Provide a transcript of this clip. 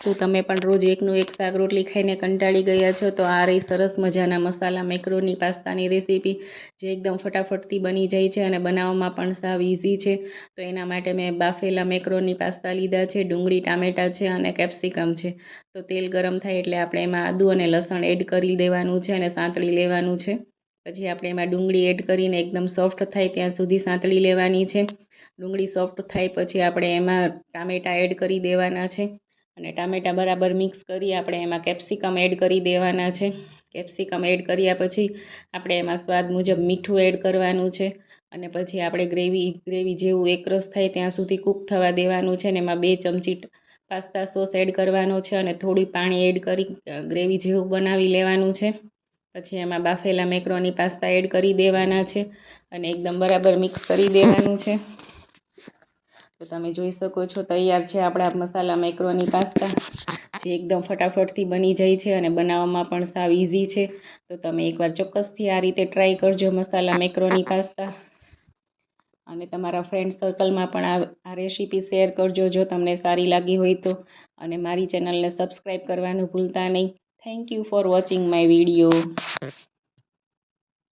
શું તમે પણ રોજ એકનું એક શાક રોટલી ખાઈને કંટાળી ગયા છો? તો આ રહી સરસ મજાના મસાલા મેક્રોની પાસ્તાની રેસીપી, જે એકદમ ફટાફટથી બની જાય છે અને બનાવવામાં પણ સાવ ઇઝી છે. તો એના માટે મેં બાફેલા મેક્રોની પાસ્તા લીધા છે, ડુંગળી ટામેટાં છે અને કેપ્સિકમ છે. તો તેલ ગરમ થાય એટલે આપણે એમાં આદું અને લસણ એડ કરી દેવાનું છે અને સાંતળી લેવાનું છે. પછી આપણે એમાં ડુંગળી એડ કરીને એકદમ સોફ્ટ થાય ત્યાં સુધી સાંતળી લેવાની છે. ડુંગળી સોફ્ટ થાય પછી આપણે એમાં ટામેટાં એડ કરી દેવાના છે અને ટામેટાં બરાબર મિક્સ કરી આપણે એમાં કેપ્સિકમ એડ કરી દેવાના છે. કેપ્સિકમ એડ કર્યા પછી આપણે એમાં સ્વાદ મુજબ મીઠું એડ કરવાનું છે અને પછી આપણે ગ્રેવી જેવું એકરસ થાય ત્યાં સુધી કૂક થવા દેવાનું છે ને એમાં 2 ચમચી પાસ્તા સોસ એડ કરવાનો છે અને થોડી પાણી એડ કરી ગ્રેવી જેવું બનાવી લેવાનું છે. પછી એમાં બાફેલા મેક્રોની પાસ્તા એડ કરી દેવાના છે અને એકદમ બરાબર મિક્સ કરી દેવાનું છે. તો તમે જોઈ શકો છો તૈયાર છે આપણા મસાલા મેક્રોની પાસ્તા, જે એકદમ ફટાફટથી બની જાય છે અને બનાવવામાં પણ સાવ ઇઝી છે. તો તમે એકવાર ચોક્કસથી આ રીતે ટ્રાય કરજો મસાલા મેક્રોની પાસ્તા, અને તમારા ફ્રેન્ડ સર્કલમાં પણ આ રેસીપી શેર કરજો જો તમને સારી લાગી હોય તો, અને મારી ચેનલને સબસ્ક્રાઈબ કરવાનું ભૂલતા નહીં. Thank you for watching my video.